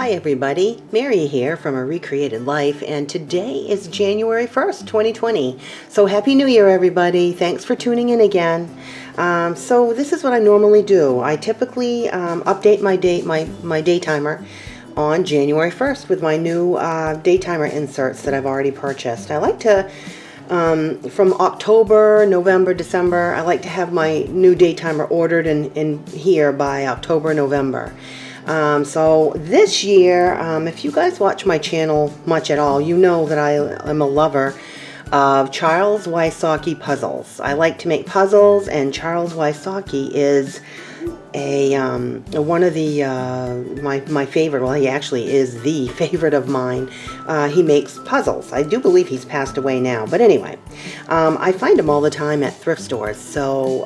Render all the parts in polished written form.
Hi everybody, Mary here from A Recreated Life, and today is January 1st, 2020. So Happy New Year everybody, thanks for tuning in again. So this is what I normally do. I typically update my day timer on January 1st with my new day timer inserts that I've already purchased. I like to, from October, November, December, I like to have my new day timer ordered in here by October, November. So this year, if you guys watch my channel much at all, you know that I'm a lover of Charles Wysocki puzzles. I like to make puzzles, and Charles Wysocki is one of the my favorite. Well, he actually is the favorite of mine. He makes puzzles. I do believe he's passed away now, but anyway, I find him all the time at thrift stores. So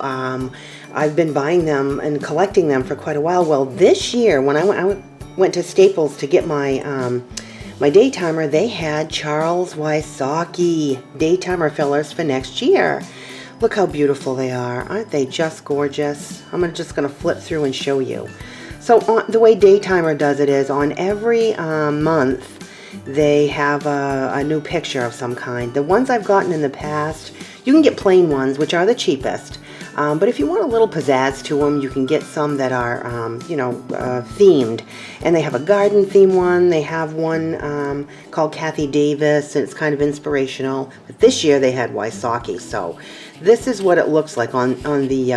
I've been buying them and collecting them for quite a while. Well, this year when I went to Staples to get my my day timer, they had Charles Wysocki day timer fillers for next year. Look how beautiful they are. Aren't they just gorgeous? I'm just going to flip through and show you. So the way day timer does it is on every month they have a new picture of some kind. The ones I've gotten in the past, you can get plain ones, which are the cheapest. But if you want a little pizzazz to them, you can get some that are, themed. And they have a garden theme one. They have one called Kathy Davis, and it's kind of inspirational. But this year they had Wysocki. So this is what it looks like on the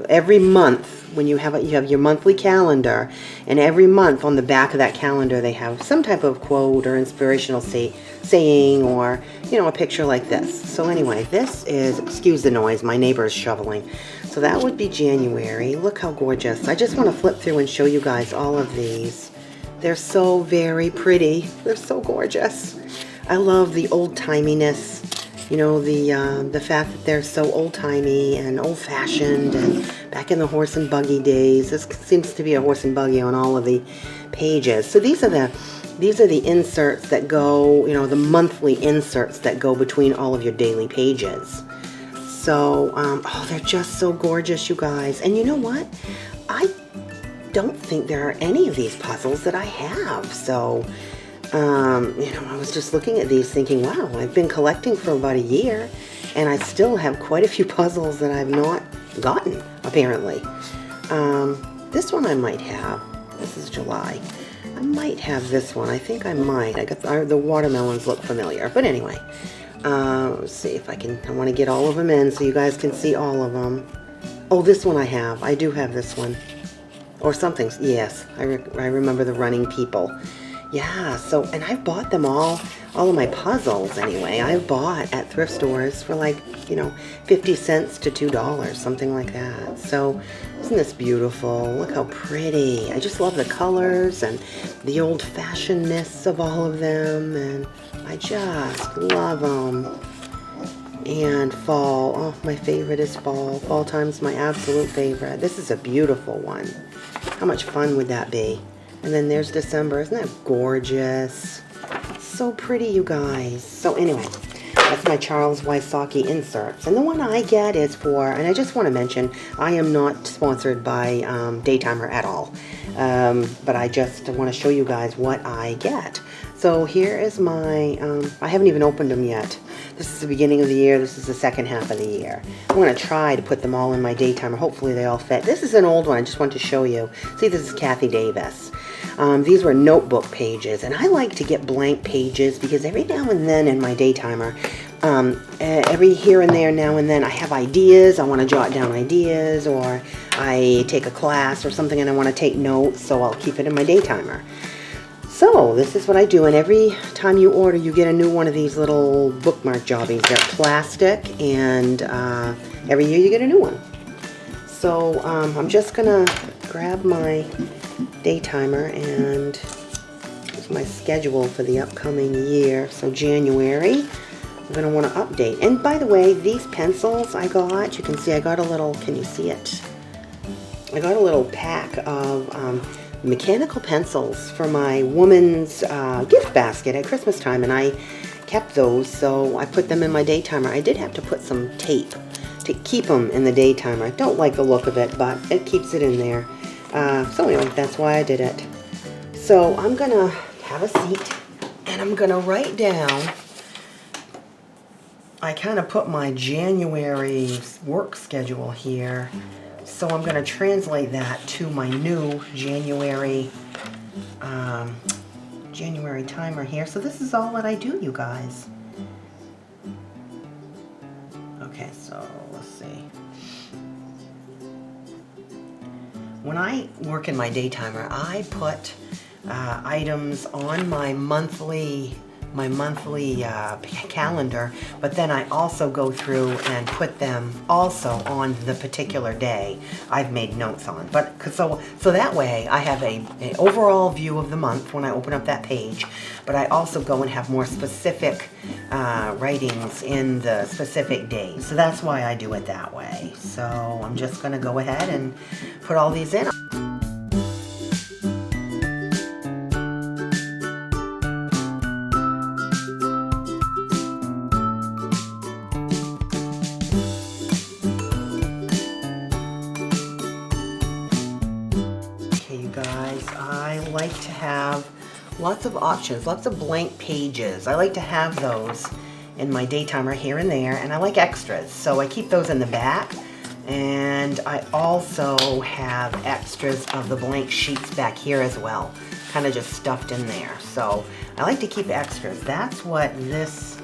every month. When you have your monthly calendar, and every month on the back of that calendar they have some type of quote or inspirational saying, or a picture like this. So anyway, this is, excuse the noise, my neighbor is shoveling. So that would be January. Look how gorgeous. I just want to flip through and show you guys all of these. They're so very pretty. They're so gorgeous. I love the old-timiness. The fact that they're so old-timey and old-fashioned and back in the horse and buggy days. This seems to be a horse and buggy on all of the pages. So these are the inserts that go, the monthly inserts that go between all of your daily pages. So, they're just so gorgeous, you guys. And you know what? I don't think there are any of these puzzles that I have. So, I was just looking at these thinking, wow, I've been collecting for about a year, and I still have quite a few puzzles that I've not gotten, apparently. This one I might have. This is July. I might have this one. I think I might. I got the watermelons look familiar. But anyway, let's see if I want to get all of them in so you guys can see all of them. Oh, this one I have. I do have this one. Or something. Yes, I remember the running people. Yeah, so, and I've bought them all of my puzzles anyway. I've bought at thrift stores for like, 50 cents to $2, something like that. So, isn't this beautiful? Look how pretty. I just love the colors and the old-fashionedness of all of them, and I just love them. And fall. Oh, my favorite is fall. Fall time's my absolute favorite. This is a beautiful one. How much fun would that be? And then there's December. Isn't that gorgeous? So pretty, you guys. So anyway, that's my Charles Wysocki inserts. And the one I get is for, and I just want to mention, I am not sponsored by Daytimer at all. But I just want to show you guys what I get. So here is my, I haven't even opened them yet. This is the beginning of the year. This is the second half of the year. I'm going to try to put them all in my Daytimer. Hopefully they all fit. This is an old one. I just want to show you. See, this is Kathy Davis. These were notebook pages, and I like to get blank pages because every now and then in my Daytimer, every here and there, now and then, I have ideas. I want to jot down ideas, or I take a class or something and I want to take notes, so I'll keep it in my Daytimer. So this is what I do, and every time you order, you get a new one of these little bookmark jobbies. They're plastic, and every year you get a new one. So I'm just gonna grab my day timer, and here's my schedule for the upcoming year. So January, I'm gonna want to update. And by the way, these pencils I got, you can see I got a little, can you see it? I got a little pack of mechanical pencils for my woman's gift basket at Christmas time, and I kept those, so I put them in my day timer. I did have to put some tape to keep them in the day timer. I don't like the look of it, but it keeps it in there. So anyway, that's why I did it. So I'm gonna have a seat and I'm gonna write down. I kind of put my January work schedule here, so I'm going to translate that to my new January timer here. So this is all that I do, you guys. Okay, so let's see. When I work in my day timer, I put items on my monthly calendar, but then I also go through and put them also on the particular day I've made notes on. But so that way I have an overall view of the month when I open up that page, but I also go and have more specific writings in the specific days. So that's why I do it that way. So I'm just going to go ahead and put all these in. I like to have lots of options, lots of blank pages. I like to have those in my day timer here and there, and I like extras, so I keep those in the back. And I also have extras of the blank sheets back here as well, kind of just stuffed in there. So I like to keep extras. That's what this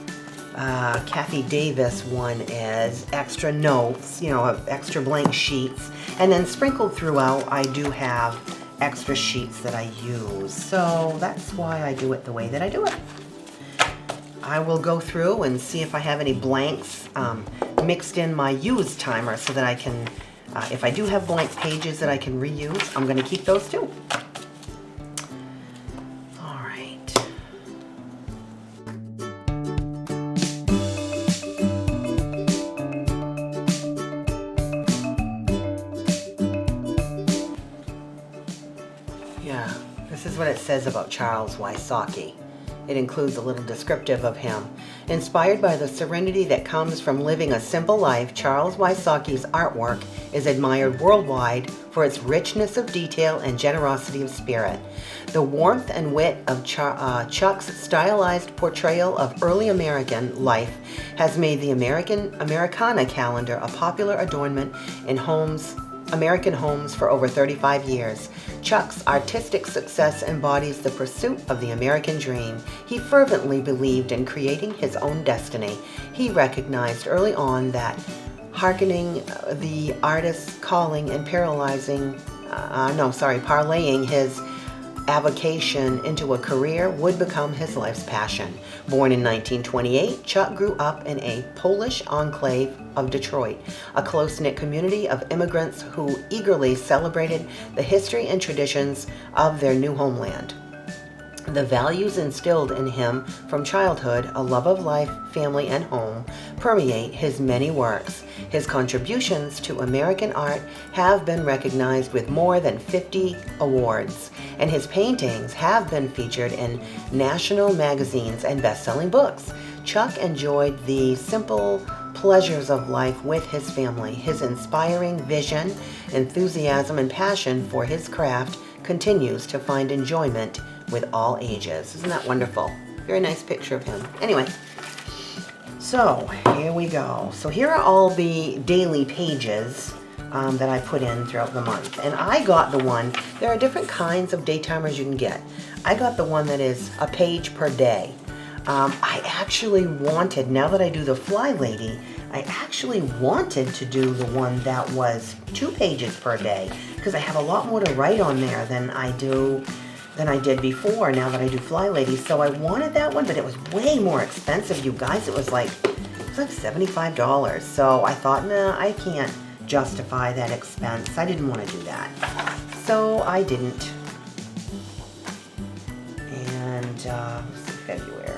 Kathy Davis one is, extra notes, you know, extra blank sheets. And then sprinkled throughout, I do have extra sheets that I use. So that's why I do it the way that I do it. I will go through and see if I have any blanks mixed in my use timer so that I can, if I do have blank pages that I can reuse, I'm going to keep those too. All right. Yeah, this is what it says about Charles Wysocki. It includes a little descriptive of him. Inspired by the serenity that comes from living a simple life, Charles Wysocki's artwork is admired worldwide for its richness of detail and generosity of spirit. The warmth and wit of Chuck's stylized portrayal of early American life has made the Americana calendar a popular adornment in American homes for over 35 years. Chuck's artistic success embodies the pursuit of the American dream. He fervently believed in creating his own destiny. He recognized early on that hearkening the artist's calling and parlaying his avocation into a career would become his life's passion. Born in 1928, Chuck grew up in a Polish enclave of Detroit, a close-knit community of immigrants who eagerly celebrated the history and traditions of their new homeland. The values instilled in him from childhood, a love of life, family, and home, permeate his many works. His contributions to American art have been recognized with more than 50 awards, and his paintings have been featured in national magazines and best-selling books. Chuck enjoyed the simple pleasures of life with his family. His inspiring vision, enthusiasm, and passion for his craft continues to find enjoyment with all ages. Isn't that wonderful? Very nice picture of him. Anyway, so here we go. So here are all the daily pages that I put in throughout the month. And I got the one, there are different kinds of day timers you can get. I got the one that is a page per day. I actually wanted, now that I do the Fly Lady, I actually wanted to do the one that was 2 pages per day, because I have a lot more to write on there than I did before, now that I do Fly Lady. So I wanted that one, but it was way more expensive, you guys. It was like $75. So I thought, nah, I can't justify that expense. I didn't want to do that. So I didn't. And let's see, February.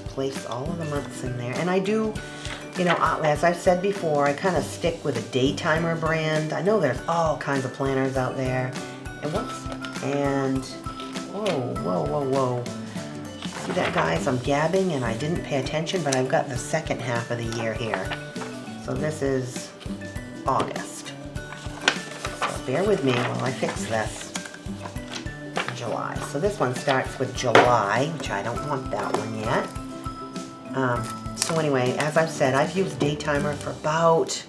Place all of the months in there, and I do, you know, as I've said before, I kind of stick with a day timer brand. I know there's all kinds of planners out there, and whoa, See that, guys? I'm gabbing and I didn't pay attention, but I've got the second half of the year here. So this is August. So bear with me while I fix this. July. So this one starts with July, which I don't want that one yet. So anyway, as I've said, I've used Daytimer for about,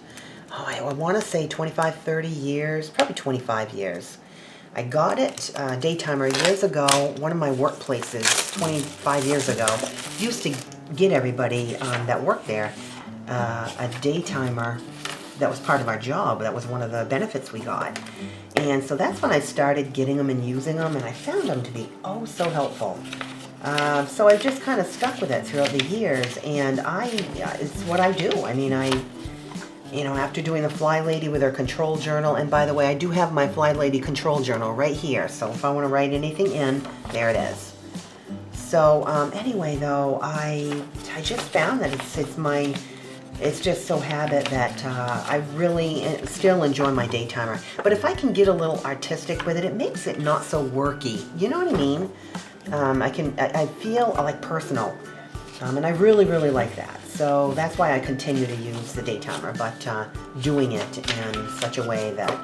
I want to say 25, 30 years, probably 25 years. I got it, Daytimer, years ago. One of my workplaces, 25 years ago, used to get everybody that worked there a Daytimer that was part of our job. That was one of the benefits we got. And so that's when I started getting them and using them, and I found them to be oh so helpful. So I just kind of stuck with it throughout the years, and it's what I do. I mean, after doing the Fly Lady with her control journal, and by the way, I do have my Fly Lady control journal right here, so if I want to write anything in, there it is. So anyway, though, I just found that it's just so habit that I really still enjoy my Daytimer. But if I can get a little artistic with it, it makes it not so worky. You know what I mean? I feel like personal, and I really, really like that. So that's why I continue to use the Daytimer, but doing it in such a way that,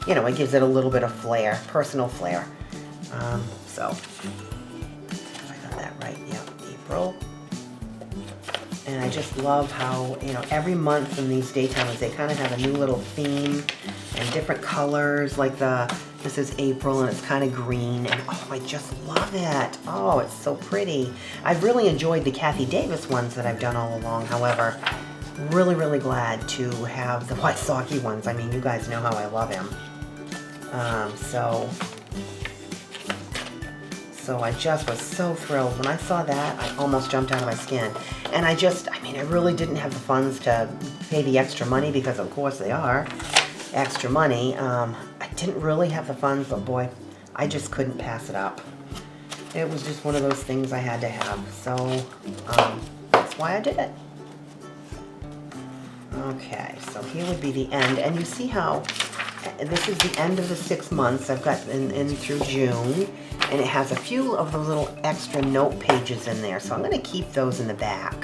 it gives it a little bit of flair, personal flair. So, if I got that right, yep, April. And I just love how, every month in these Daytimers, they kind of have a new little theme and different colors, like this is April and it's kind of green, and oh, I just love it. Oh, it's so pretty. I've really enjoyed the Kathy Davis ones that I've done all along. However, really, really glad to have the White Socky ones. I mean, you guys know how I love him. So I just was so thrilled. When I saw that, I almost jumped out of my skin. And I really didn't have the funds to pay the extra money, because of course they are extra money. I didn't really have the funds, but boy, I just couldn't pass it up. It was just one of those things I had to have. So that's why I did it. Okay, so here would be the end. And you see how this is the end of the 6 months. I've got in through June, and it has a few of those little extra note pages in there. So I'm going to keep those in the back.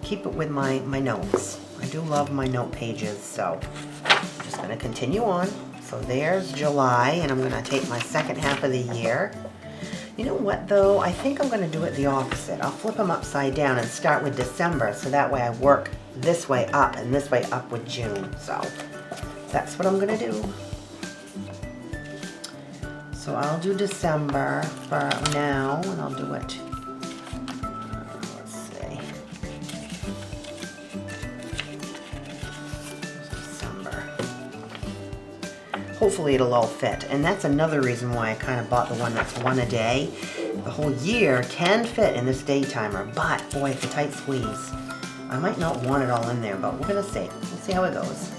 Keep it with my notes. I do love my note pages, so I'm just going to continue on. So there's July, and I'm going to take my second half of the year. You know what, though? I think I'm going to do it the opposite. I'll flip them upside down and start with December, so that way I work this way up and this way up with June. So that's what I'm going to do. So I'll do December for now, and I'll do it. Let's see. December. Hopefully it'll all fit. And that's another reason why I kind of bought the one that's one a day. The whole year can fit in this Daytimer, but boy, it's a tight squeeze. I might not want it all in there, but we're going to see. We'll see how it goes.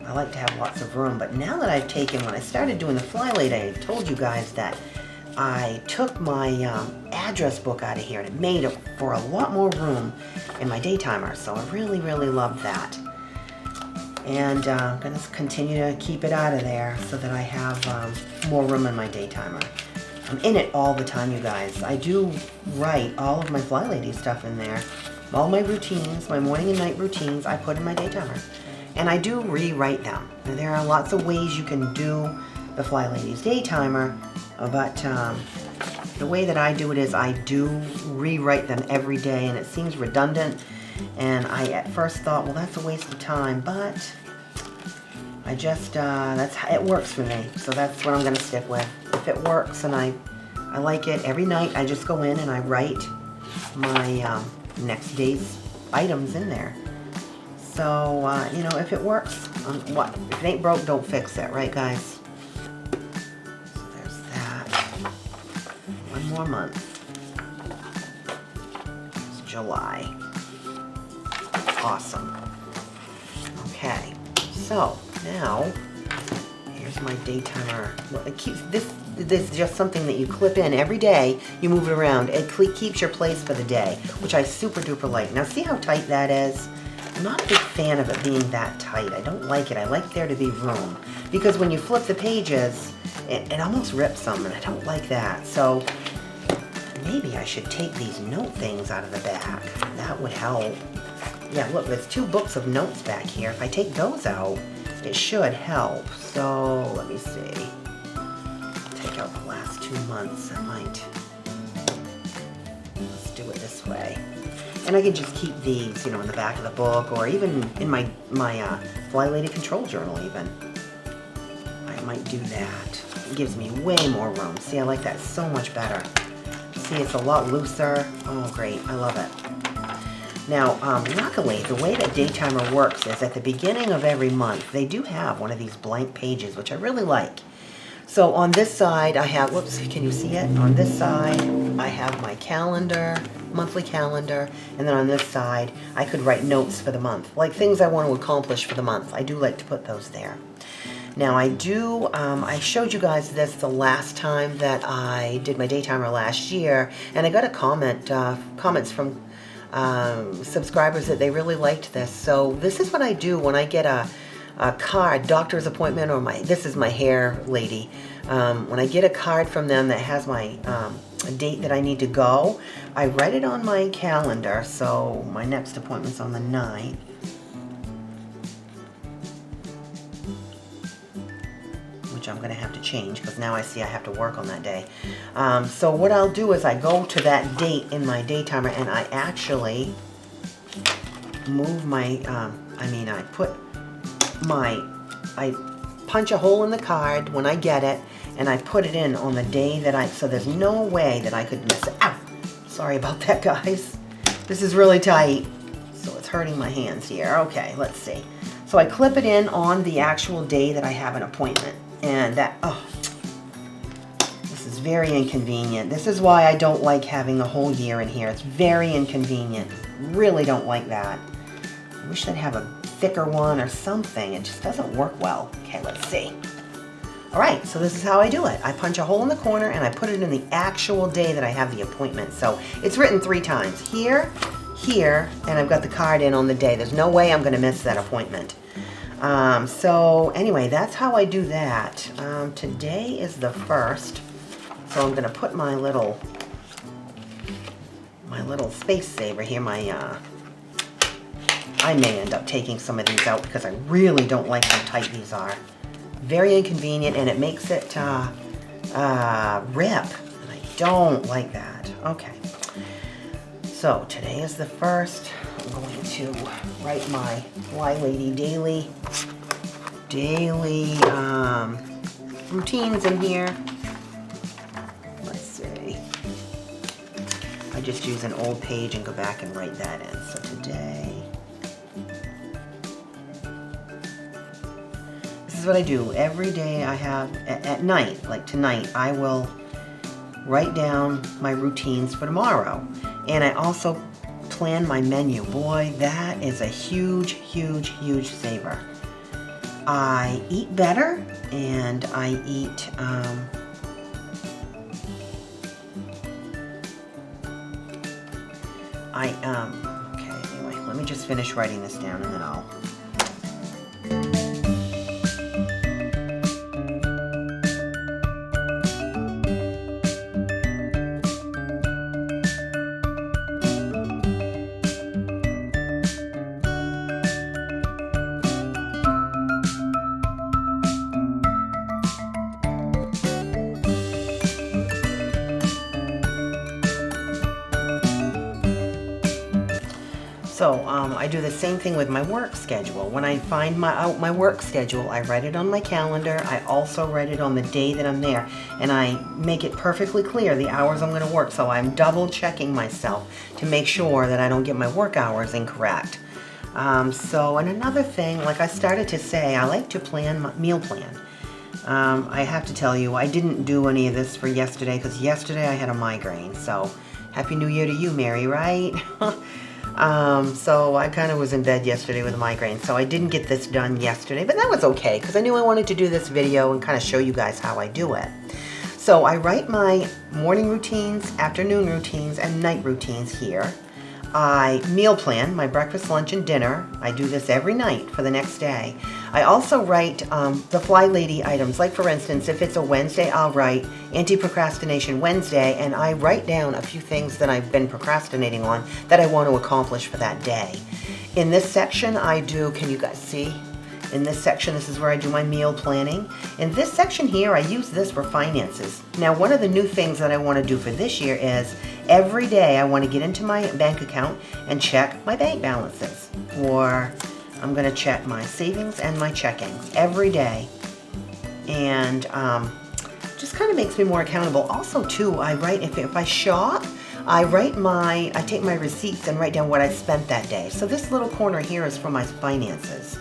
I like to have lots of room, but now that I've taken, when I started doing the Fly Lady, I told you guys that I took my address book out of here, and it made it for a lot more room in my Daytimer, so I really, really love that. And I'm going to continue to keep it out of there so that I have more room in my Daytimer. I'm in it all the time, you guys. I do write all of my Fly Lady stuff in there. All my routines, my morning and night routines, I put in my Daytimer. And I do rewrite them. And there are lots of ways you can do the Fly Lady's Daytimer, but the way that I do it is I do rewrite them every day, and it seems redundant. And I at first thought, well, that's a waste of time, but I just, it works for me. So that's what I'm going to stick with. If it works and I like it, every night I just go in and I write my next day's items in there. So, if it works, if it ain't broke, don't fix it, right, guys? So there's that. One more month. It's July. Awesome. Okay, so now here's my Daytimer. It keeps this is just something that you clip in every day. You move it around. It keeps your place for the day, which I super duper like. Now see how tight that is? I'm not a big fan of it being that tight. I don't like it. I like there to be room. Because when you flip the pages, it almost rips them, and I don't like that. So maybe I should take these note things out of the back. That would help. Yeah, look, there's 2 books of notes back here. If I take those out, it should help. So let me see. Take out the last 2 months. I might. Let's do it this way. And I can just keep these, you know, in the back of the book, or even in my Fly Lady Control Journal even. I might do that. It gives me way more room. See, I like that so much better. See, it's a lot looser. Oh, great. I love it. Now, luckily, the way that Daytimer works is at the beginning of every month, they do have one of these blank pages, which I really like. So on this side, I have, whoops, can you see it? On this side, I have my calendar, monthly calendar, and then on this side, I could write notes for the month, like things I want to accomplish for the month. I do like to put those there. Now I showed you guys this the last time that I did my Daytimer last year, and I got a comments from subscribers that they really liked this. So this is what I do when I get a card, doctor's appointment, or this is my hair lady. When I get a card from them that has my date that I need to go, I write it on my calendar. So my next appointment's on the 9th. Which I'm going to have to change because now I see I have to work on that day. So what I'll do is I go to that date in my Daytimer, and I actually move my, I punch a hole in the card when I get it, and I put it in on the day that so there's no way that I could miss it. Ow! Sorry about that, guys. This is really tight, so it's hurting my hands here. Okay, let's see. So I clip it in on the actual day that I have an appointment. And that, this is very inconvenient. This is why I don't like having the whole year in here. It's very inconvenient. Really don't like that. I wish they'd have a thicker one or something. It just doesn't work well. Okay, let's see. All right, so this is how I do it. I punch a hole in the corner and I put it in the actual day that I have the appointment. So it's written 3 times. Here, here, and I've got the card in on the day. There's no way I'm going to miss that appointment. So anyway, that's how I do that. Today is the 1st, so I'm going to put my little space saver here. I may end up taking some of these out because I really don't like how tight these are. Very inconvenient, and it makes it rip, and I don't like that. Okay, so today is the 1st. I'm going to write my Fly Lady daily routines in here. Let's see. I just use an old page and go back and write that in. So today, this is what I do every day. I have at night, like tonight, I will write down my routines for tomorrow, and I also plan my menu. Boy, that is a huge, huge, huge saver. I eat better, and I eat okay, anyway, let me just finish writing this down and then I'll So I do the same thing with my work schedule. When I find my work schedule, I write it on my calendar. I also write it on the day that I'm there, and I make it perfectly clear the hours I'm going to work. So I'm double checking myself to make sure that I don't get my work hours incorrect. And another thing, like I started to say, I like to meal plan. I have to tell you, I didn't do any of this for yesterday because yesterday I had a migraine. So Happy New Year to you, Mary, right? So I kind of was in bed yesterday with a migraine, so I didn't get this done yesterday, but that was okay because I knew I wanted to do this video and kind of show you guys how I do it. So I write my morning routines, afternoon routines, and night routines here. I meal plan my breakfast, lunch, and dinner. I do this every night for the next day. I also write the Fly Lady items. Like for instance, if it's a Wednesday, I'll write Anti-Procrastination Wednesday, and I write down a few things that I've been procrastinating on that I want to accomplish for that day. In this section, I do, can you guys see? In this section, this is where I do my meal planning. In this section here, I use this for finances. Now, one of the new things that I want to do for this year is every day I want to get into my bank account and check my bank balances. Or I'm going to check my savings and my checkings every day. And just kind of makes me more accountable. Also, too, I write, if I shop, I take my receipts and write down what I spent that day. So this little corner here is for my finances.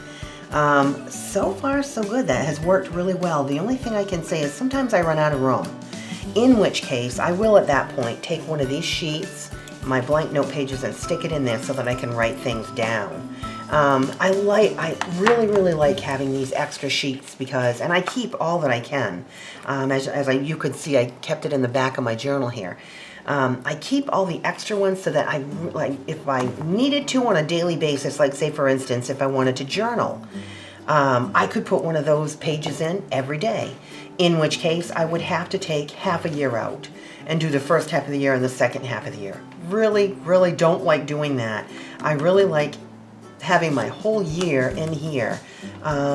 So far, so good. That has worked really well. The only thing I can say is sometimes I run out of room, in which case I will at that point take one of these sheets, my blank note pages, and stick it in there so that I can write things down. I really like having these extra sheets because, and I keep all that I can. You could see, I kept it in the back of my journal here. I keep all the extra ones so that if I needed to on a daily basis, like say for instance, if I wanted to journal, I could put one of those pages in every day, in which case I would have to take half a year out and do the first half of the year and the second half of the year. Really don't like doing that. I really like having my whole year in here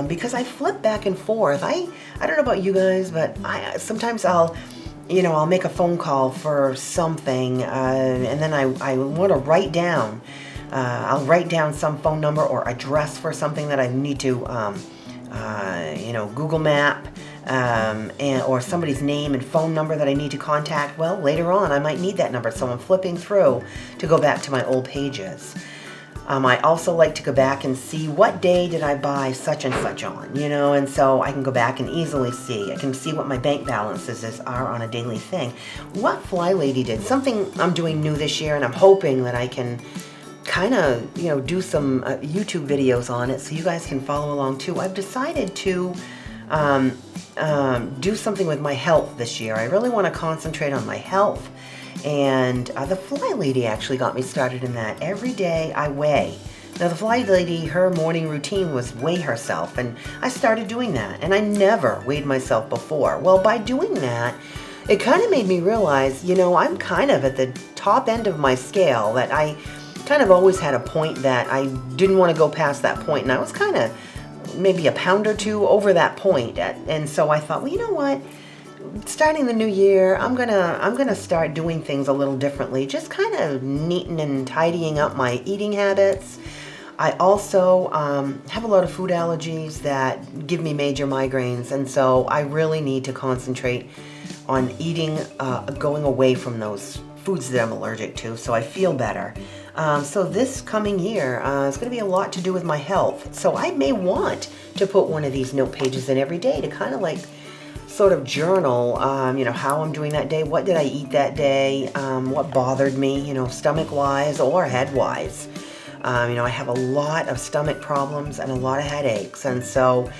because I flip back and forth. I don't know about you guys, but sometimes I'll make a phone call for something, and then I want to write down. I'll write down some phone number or address for something that I need to, Google Map, or somebody's name and phone number that I need to contact. Well, later on, I might need that number, so I'm flipping through to go back to my old pages. I also like to go back and see what day did I buy such and such on, and so I can go back and easily see. I can see what my bank balances are on a daily thing. What Fly Lady did, something I'm doing new this year, and I'm hoping that I can kind of, do some YouTube videos on it so you guys can follow along too. I've decided to do something with my health this year. I really want to concentrate on my health. And the Fly Lady actually got me started in that. Every day I weigh. Now the Fly Lady, her morning routine was weigh herself, and I started doing that, and I never weighed myself before. Well, by doing that, it kind of made me realize, I'm kind of at the top end of my scale, that I kind of always had a point that I didn't want to go past that point, and I was kind of maybe a pound or two over that point. And so I thought, well, you know what? Starting the new year, I'm gonna start doing things a little differently, just kind of neating and tidying up my eating habits. I also have a lot of food allergies that give me major migraines, and so I really need to concentrate on eating, going away from those foods that I'm allergic to, so I feel better. So this coming year is going to be a lot to do with my health, so I may want to put one of these note pages in every day to kind of sort of journal, how I'm doing that day, what did I eat that day, what bothered me, stomach-wise or head-wise. I have a lot of stomach problems and a lot of headaches, and so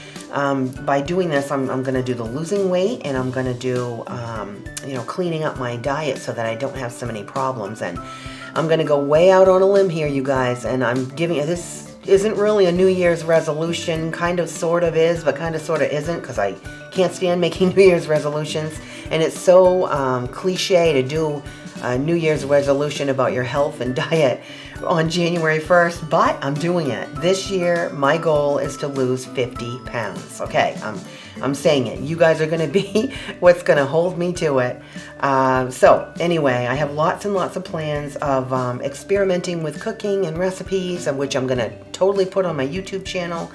by doing this, I'm going to do the losing weight, and I'm going to do, cleaning up my diet so that I don't have so many problems. And I'm going to go way out on a limb here, you guys, and I'm giving you this. Isn't really a New Year's resolution, kind of sort of is, but kind of sort of isn't, because I can't stand making New Year's resolutions, and it's so cliche to do a New Year's resolution about your health and diet on January 1st, but I'm doing it. This year, my goal is to lose 50 pounds. Okay, I'm saying it. You guys are going to be what's going to hold me to it. So anyway, I have lots and lots of plans of experimenting with cooking and recipes, of which I'm going to totally put on my YouTube channel.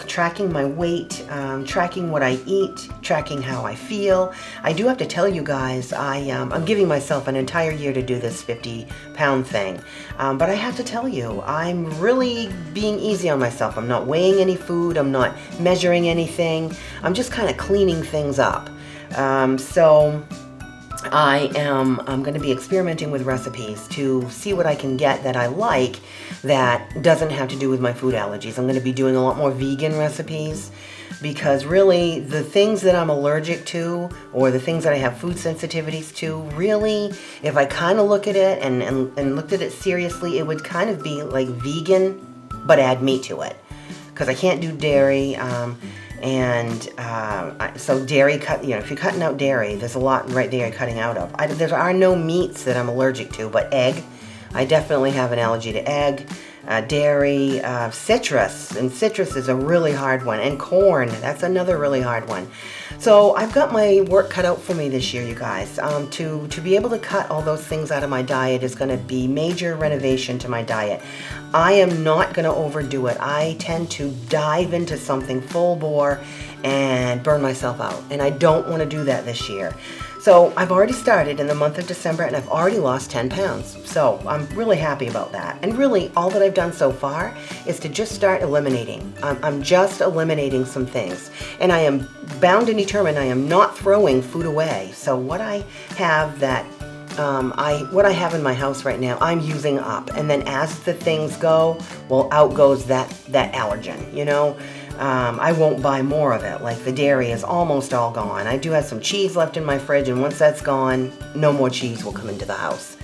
Tracking my weight, tracking what I eat, tracking how I feel. I do have to tell you guys, I'm giving myself an entire year to do this 50-pound thing. But I have to tell you, I'm really being easy on myself. I'm not weighing any food. I'm not measuring anything. I'm just kind of cleaning things up. So I'm going to be experimenting with recipes to see what I can get that I like that doesn't have to do with my food allergies. I'm going to be doing a lot more vegan recipes because really the things that I'm allergic to or the things that I have food sensitivities to, really, if I kind of look at it and looked at it seriously, it would kind of be like vegan, but add meat to it. Because I can't do dairy, so dairy if you're cutting out dairy, there's a lot right there you're cutting out of. There are no meats that I'm allergic to, but egg, I definitely have an allergy to egg, dairy, citrus, and citrus is a really hard one, and corn, that's another really hard one. So I've got my work cut out for me this year, you guys. To be able to cut all those things out of my diet is going to be major renovation to my diet. I am not going to overdo it. I tend to dive into something full bore and burn myself out, and I don't want to do that this year. So I've already started in the month of December, and I've already lost 10 pounds. So I'm really happy about that. And really, all that I've done so far is to just start eliminating. I'm just eliminating some things. And I am bound and determined I am not throwing food away. So what I have what I have in my house right now, I'm using up. And then as the things go, well, out goes that allergen, you know. I won't buy more of it. Like the dairy is almost all gone. I do have some cheese left in my fridge, and once that's gone, no more cheese will come into the house.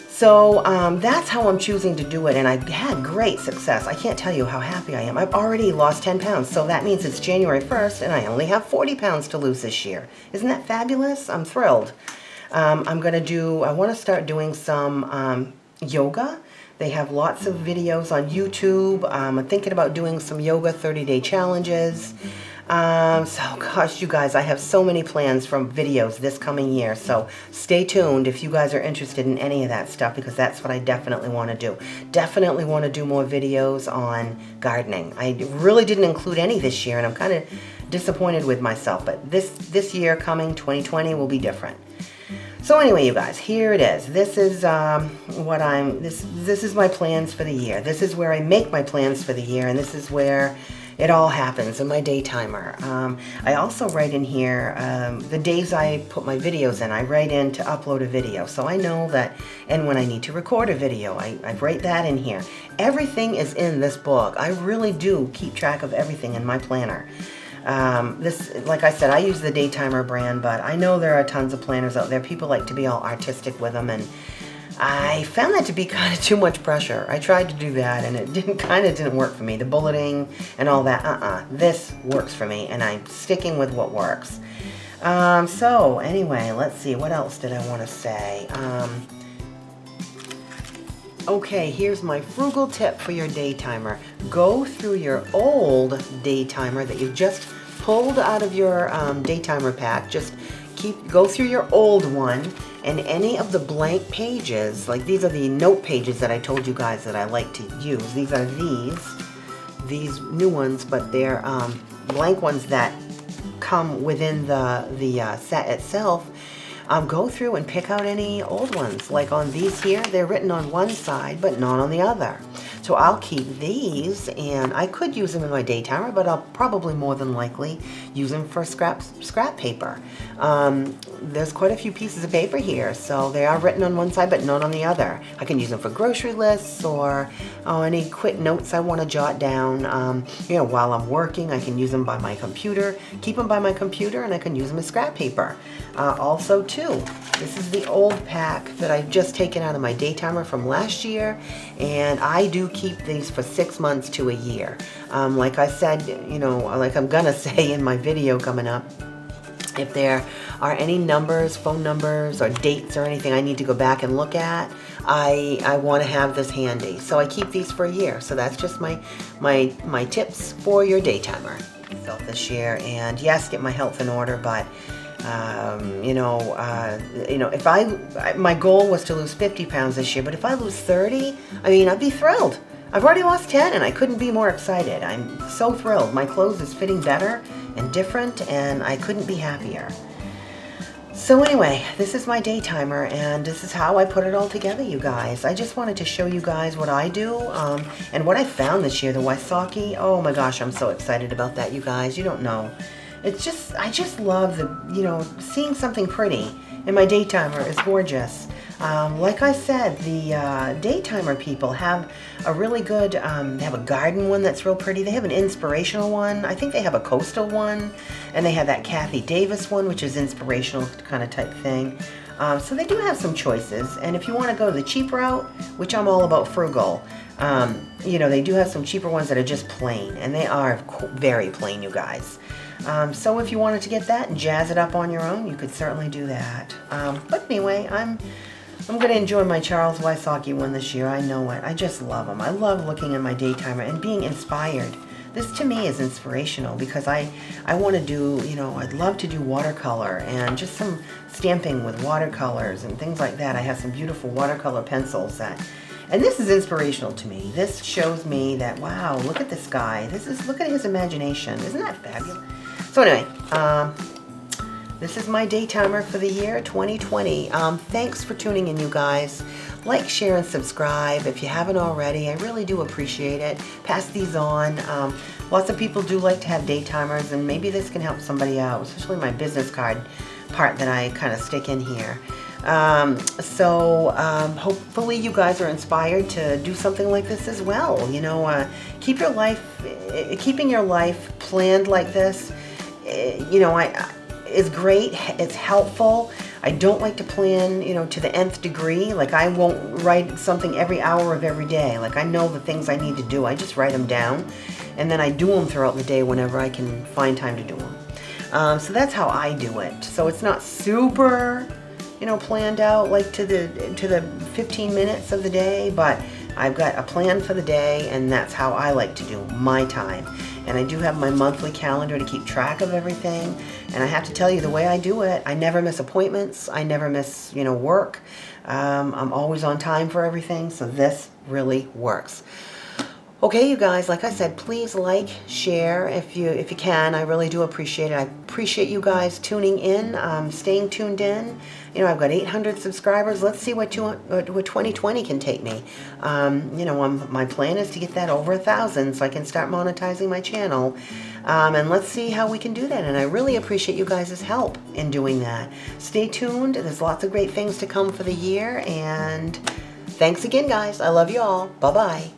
So that's how I'm choosing to do it, and I've had great success. I can't tell you how happy I am. I've already lost 10 pounds, so that means it's January 1st, and I only have 40 pounds to lose this year. Isn't that fabulous? I'm thrilled. I want to start doing some yoga. They have lots of videos on YouTube. I'm thinking about doing some yoga 30-day challenges. So gosh, you guys, I have so many plans from videos this coming year. So stay tuned if you guys are interested in any of that stuff, because that's what I definitely want to do. Definitely want to do more videos on gardening. I really didn't include any this year, and I'm kind of disappointed with myself. But this year coming, 2020, will be different. So anyway, you guys, here it is. This is this is my plans for the year. This is where I make my plans for the year, and this is where it all happens in my day timer. I also write in here the days I put my videos in. I write in to upload a video, so I know that, and when I need to record a video, I write that in here. Everything is in this book. I really do keep track of everything in my planner. Like I said, I use the Daytimer brand, but I know there are tons of planners out there. People like to be all artistic with them, and I found that to be kind of too much pressure. I tried to do that, and it didn't work for me. The bulleting and all that, this works for me, and I'm sticking with what works. So anyway, let's see, what else did I want to say? Okay, here's my frugal tip for your Daytimer. Go through your old Daytimer that you've just pulled out of your Daytimer pack. Just go through your old one, and any of the blank pages, like these are the note pages that I told you guys that I like to use. These are these new ones, but they're blank ones that come within the set itself. Go through and pick out any old ones. Like on these here, they're written on one side, but not on the other. So I'll keep these, and I could use them in my Daytimer, but I'll probably more than likely use them for scrap paper. There's quite a few pieces of paper here, so they are written on one side, but not on the other. I can use them for grocery lists or any quick notes I want to jot down. While I'm working, I can use them by my computer, keep them by my computer, and I can use them as scrap paper. Also, too, this is the old pack that I've just taken out of my Daytimer from last year, and I do keep these for 6 months to a year. Like I said, like I'm gonna say in my video coming up, if there are any numbers, phone numbers, or dates or anything I need to go back and look at, I want to have this handy. So I keep these for a year. So that's just my tips for your Daytimer. Felt this year, and yes, get my health in order, but if my goal was to lose 50 pounds this year, but if I lose 30, I'd be thrilled. I've already lost 10, and I couldn't be more excited. I'm so thrilled. My clothes is fitting better and different, and I couldn't be happier. So anyway, this is my Daytimer, and this is how I put it all together, you guys. I just wanted to show you guys what I do, and what I found this year, the Wysocki. Oh my gosh, I'm so excited about that, you guys. You don't know. I just love seeing something pretty, and my Daytimer is gorgeous. Like I said, the Daytimer people have a really good, they have a garden one that's real pretty. They have an inspirational one. I think they have a coastal one. And they have that Kathy Davis one, which is inspirational kind of type thing. So they do have some choices. And if you want to go the cheap route, which I'm all about frugal, they do have some cheaper ones that are just plain. And they are very plain, you guys. So if you wanted to get that and jazz it up on your own, you could certainly do that. But anyway, I'm going to enjoy my Charles Wysocki one this year. I know it. I just love them. I love looking at my Daytimer and being inspired. This to me is inspirational because I want to do, I'd love to do watercolor and just some stamping with watercolors and things like that. I have some beautiful watercolor pencils and this is inspirational to me. This shows me that, wow, look at this guy. Look at his imagination. Isn't that fabulous? So anyway, this is my Daytimer for the year 2020. Thanks for tuning in, you guys. Like, share, and subscribe if you haven't already. I really do appreciate it. Pass these on. Lots of people do like to have Daytimers, and maybe this can help somebody out, especially my business card part that I kind of stick in here. Hopefully you guys are inspired to do something like this as well. Keeping your life planned like this, is great. It's helpful. I don't like to plan, to the nth degree. Like, I won't write something every hour of every day. Like, I know the things I need to do. I just write them down, and then I do them throughout the day whenever I can find time to do them. So that's how I do it. So it's not super, planned out like to the 15 minutes of the day, but I've got a plan for the day, and that's how I like to do my time. And I do have my monthly calendar to keep track of everything. And I have to tell you, the way I do it, I never miss appointments. I never miss, work. I'm always on time for everything. So this really works. Okay, you guys, like I said, please like, share if you can. I really do appreciate it. I appreciate you guys tuning in, staying tuned in. I've got 800 subscribers. Let's see what 2020 can take me. My plan is to get that over 1,000 so I can start monetizing my channel. And let's see how we can do that. And I really appreciate you guys' help in doing that. Stay tuned. There's lots of great things to come for the year. And thanks again, guys. I love you all. Bye-bye.